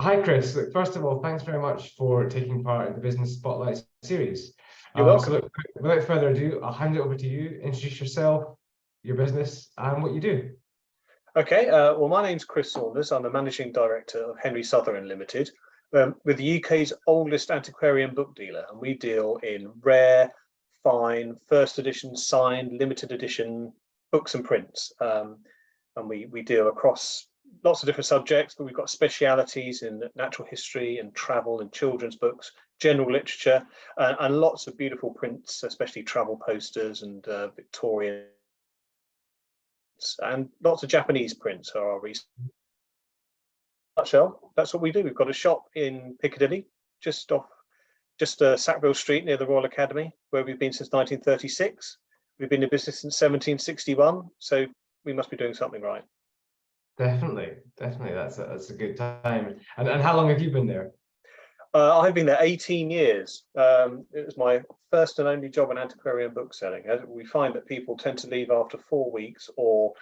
Hi, Chris. Look, first of all, thanks very much for taking part in the Business Spotlight series. You're So welcome. look, without further ado, I'll hand it over to you. Introduce yourself, your business, and what you do. Okay, well, my name's Chris Saunders. I'm the Managing Director of Henry Sotheran Limited. We're the UK's oldest antiquarian book dealer, and we deal in rare, fine, first edition, signed, limited edition books and prints. And we deal across lots of different subjects, but we've got specialities in natural history and travel and children's books, general literature, and lots of beautiful prints, especially travel posters and Victorian, and lots of Japanese prints are our recent. Nutshell, that's what we do. We've got a shop in Piccadilly, just Sackville Street near the Royal Academy, where we've been since 1936. We've been in business since 1761, so we must be doing something right. Definitely. That's a good time. And how long have you been there? I've been there 18 years. It was my first and only job in antiquarian book selling. We find that people tend to leave after 4 weeks, or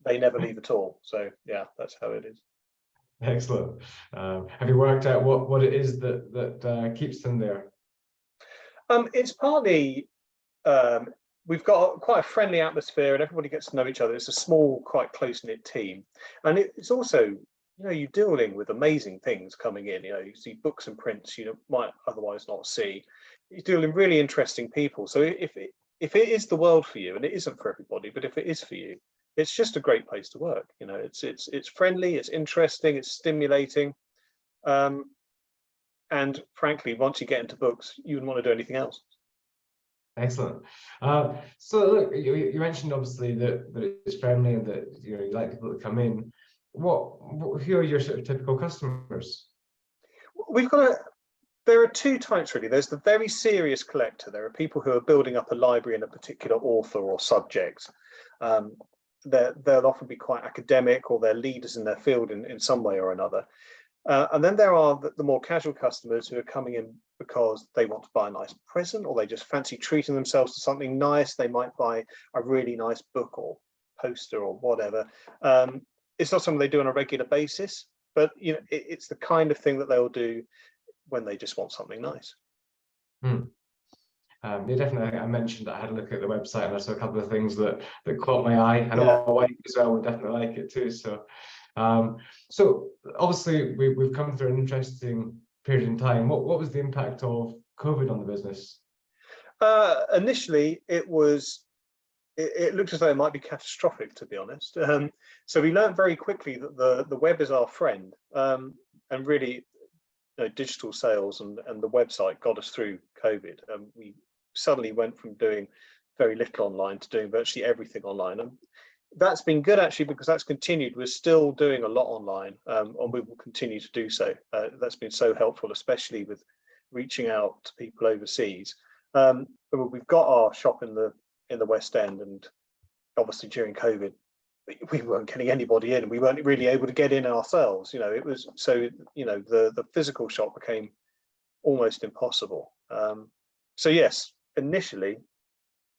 they never leave at all. So yeah, that's how it is. Excellent. Have you worked out what it is that keeps them there? It's partly we've got quite a friendly atmosphere and everybody gets to know each other. It's a small, quite close-knit team, and it's also, you're dealing with amazing things coming in. You see books and prints you might otherwise not see. You're dealing with really interesting people. So if it is the world for you, and it isn't for everybody, but if it is for you, it's just a great place to work. It's friendly, it's interesting, it's stimulating, and frankly, once you get into books, you wouldn't want to do anything else. Excellent. So look, you mentioned obviously that it's friendly and that you like people to come in. Who are your sort of typical customers? There are two types really. There's the very serious collector. There are people who are building up a library in a particular author or subject. They'll often be quite academic, or they're leaders in their field in some way or another. And then there are the more casual customers who are coming in because they want to buy a nice present, or they just fancy treating themselves to something nice. They might buy a really nice book or poster or whatever. It's not something they do on a regular basis, but it's the kind of thing that they'll do when they just want something nice. Yeah, definitely. I mentioned that I had a look at the website and I saw a couple of things that caught my eye. I know my wife as well would definitely like it too. So obviously we've come through an interesting period in time. What was the impact of COVID on the business? Initially, it looked as though it might be catastrophic, to be honest. So we learned very quickly that the web is our friend, and really, digital sales and the website got us through COVID. We suddenly went from doing very little online to doing virtually everything online, and that's been good actually, because that's continued. We're still doing a lot online, and we will continue to do so. That's been so helpful, especially with reaching out to people overseas. We've got our shop in the West End, and obviously during COVID we weren't getting anybody in, and we weren't really able to get in ourselves. It was so the physical shop became almost impossible. So yes, initially,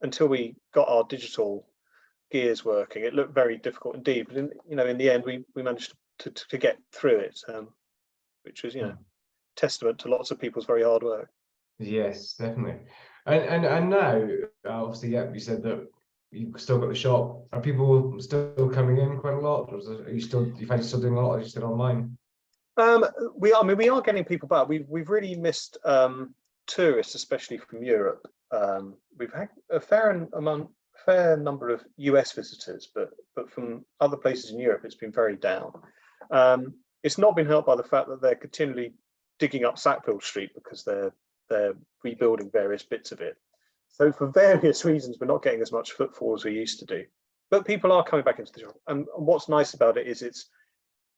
until we got our digital gears working, it looked very difficult indeed, but in the end we managed to get through it, which was testament to lots of people's very hard work. Yes, definitely. And now obviously, you said that you've still got the shop. Are people still coming in quite a lot, or do you find you're still doing a lot, or are you still online? We are getting people back. We've really missed tourists, especially from Europe. We've had a fair number of US visitors, but from other places in Europe, it's been very down. It's not been helped by the fact that they're continually digging up Sackville Street because they're rebuilding various bits of it. So for various reasons, we're not getting as much footfall as we used to do. But people are coming back into the shop. And what's nice about it is it's,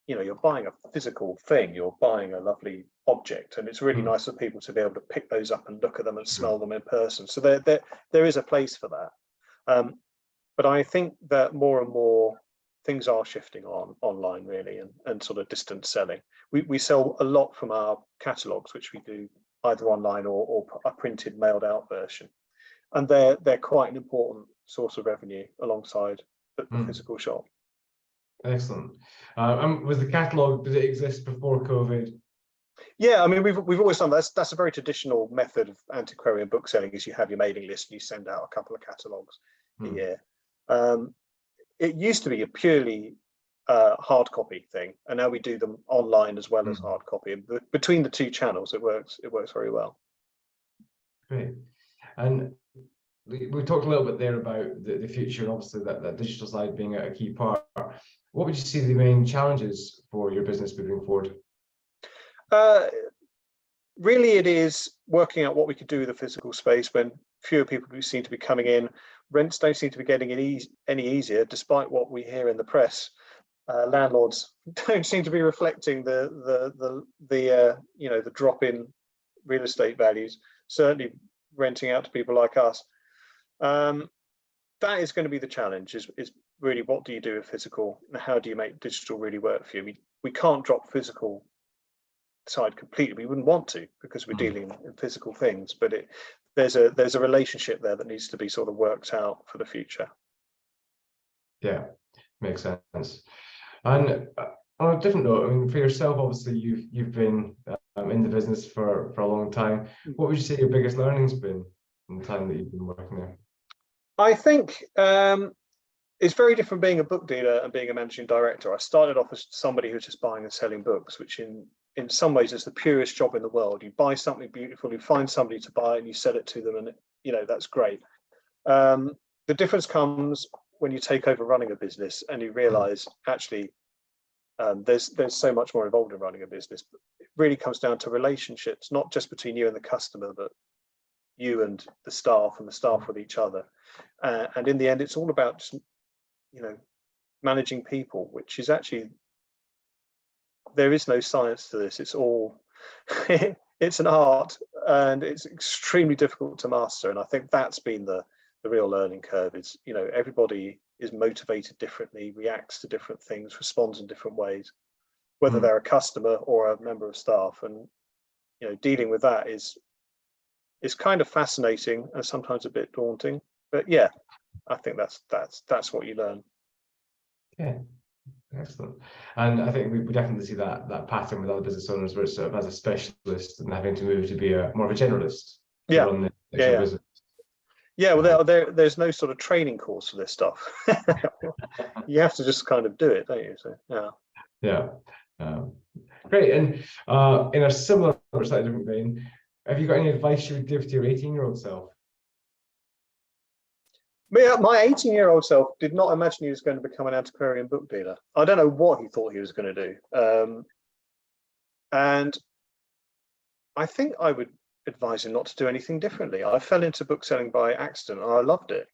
you're buying a physical thing, you're buying a lovely object, and it's really nice for people to be able to pick those up and look at them and smell them in person. So there is a place for that. But I think that more and more things are shifting online really, and sort of distance selling. We sell a lot from our catalogues, which we do either online or a printed mailed out version, and they're quite an important source of revenue alongside the physical shop. Excellent. Was the catalogue, did it exist before COVID? Yeah, I mean, we've always done that. That's a very traditional method of antiquarian book selling. Is you have your mailing list and you send out a couple of catalogues a year. It used to be a purely hard copy thing, and now we do them online as well as hard copy. And between the two channels, it works very well. Great. And we talked a little bit there about the future, and obviously that digital side being a key part. What would you see the main challenges for your business moving forward? Really, it is working out what we could do with the physical space when fewer people seem to be coming in. Rents don't seem to be getting any easier, despite what we hear in the press. Landlords don't seem to be reflecting the drop in real estate values. Certainly, renting out to people like us. That is going to be the challenge. Is really what do you do with physical, and how do you make digital really work for you? We can't drop physical side completely. We wouldn't want to, because we're dealing in physical things, but there's a relationship there that needs to be sort of worked out for the future. Yeah, makes sense. And on a different note, I mean, for yourself, obviously you've been in the business for a long time. What would you say your biggest learning's been in the time that you've been working there? I think it's very different being a book dealer and being a managing director. I started off as somebody who's just buying and selling books, which in some ways is the purest job in the world. You buy something beautiful, you find somebody to buy it, and you sell it to them, and that's great. The difference comes when you take over running a business and you realize actually there's so much more involved in running a business. It really comes down to relationships, not just between you and the customer, but you and the staff, and the staff with each other. And in the end, it's all about just, managing people, which is actually, there is no science to this. It's all it's an art, and it's extremely difficult to master. And I think that's been the real learning curve. Is everybody is motivated differently, reacts to different things, responds in different ways, whether they're a customer or a member of staff. And dealing with that is kind of fascinating and sometimes a bit daunting. But yeah, I think that's what you learn. Yeah, excellent. And I think we definitely see that pattern with other business owners, where it's sort of as a specialist and having to move to be more of a generalist to run the actual business. Yeah, well, there's no sort of training course for this stuff. You have to just kind of do it, don't you? So yeah. Great. And in a similar or slightly different vein, have you got any advice you would give to your 18-year-old self? My 18-year-old self did not imagine he was going to become an antiquarian book dealer. I don't know what he thought he was going to do. And I think I would advise him not to do anything differently. I fell into book selling by accident and I loved it.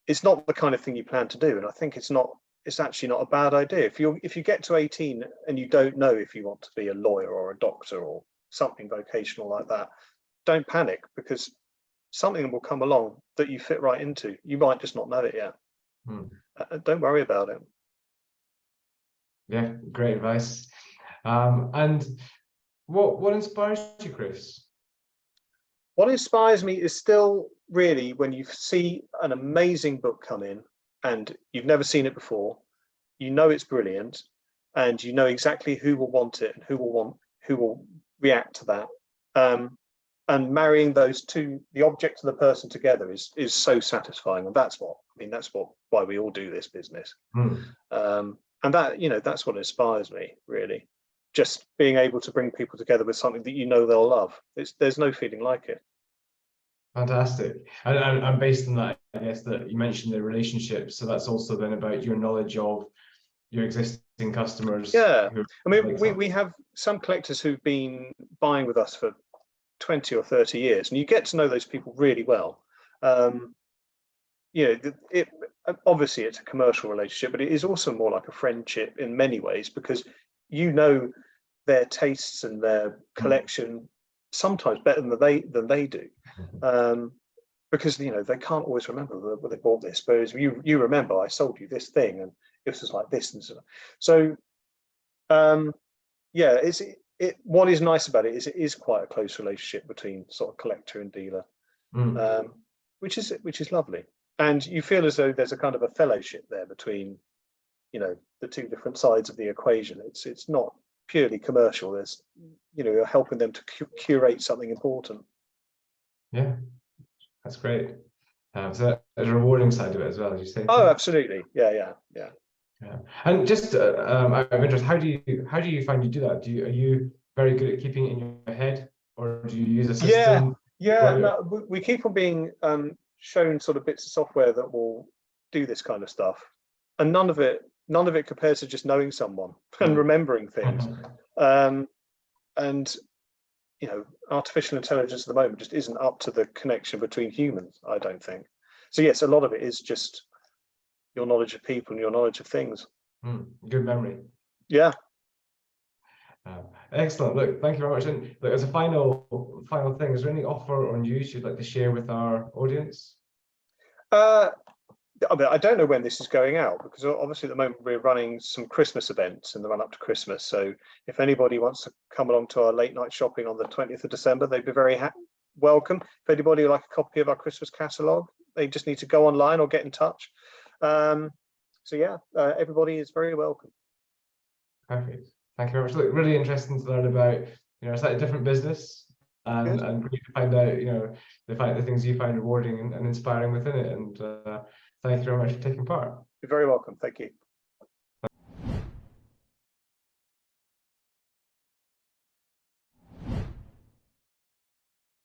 It's not the kind of thing you plan to do, and I think it's actually not a bad idea. If you get to 18 and you don't know if you want to be a lawyer or a doctor or something vocational like that, don't panic, because something will come along that you fit right into. You might just not know it yet. Don't worry about it. Yeah, great advice. And what inspires you, Chris? What inspires me is still really when you see an amazing book come in and you've never seen it before, it's brilliant, and you know exactly who will want it and who will react to that. And marrying those two, the object and the person together, is so satisfying. And that's why we all do this business. And that's what inspires me, really. Just being able to bring people together with something that they'll love. There's no feeling like it. Fantastic. And based on that, I guess that you mentioned the relationships. So that's also then about your knowledge of your existing customers. Yeah. I mean, we have some collectors who've been buying with us for 20 or 30 years, and you get to know those people really well. Obviously it's a commercial relationship, but it is also more like a friendship in many ways, because their tastes and their collection sometimes better than they do, because they can't always remember where they bought this, whereas you remember, I sold you this thing and it was like this and so. What is nice about it is quite a close relationship between sort of collector and dealer, which is lovely, and you feel as though there's a kind of a fellowship there between the two different sides of the equation. It's not purely commercial. There's, you're helping them to curate something important. Yeah, that's great. So there's a rewarding side of it as well, as you say. Oh, absolutely. Yeah. Yeah. And just out of interest, how do you find you do that? Are you very good at keeping it in your head, or do you use a system? No, we keep on being shown sort of bits of software that will do this kind of stuff, and none of it compares to just knowing someone and remembering things. And artificial intelligence at the moment just isn't up to the connection between humans, I don't think. So yes, a lot of it is just your knowledge of people and your knowledge of things. Good memory. Yeah. Excellent. Look, thank you very much. And look, as a final thing, is there any offer or news you'd like to share with our audience? I don't know when this is going out, because obviously at the moment we're running some Christmas events in the run up to Christmas. So if anybody wants to come along to our late night shopping on the 20th of December, they'd be very welcome. If anybody would like a copy of our Christmas catalogue, they just need to go online or get in touch. So yeah, everybody is very welcome. Perfect. Thank you very much. Look, really interesting to learn about, a slightly different business, and great to find out, the things you find rewarding and inspiring within it. And thank you very much for taking part. You're very welcome. Thank you.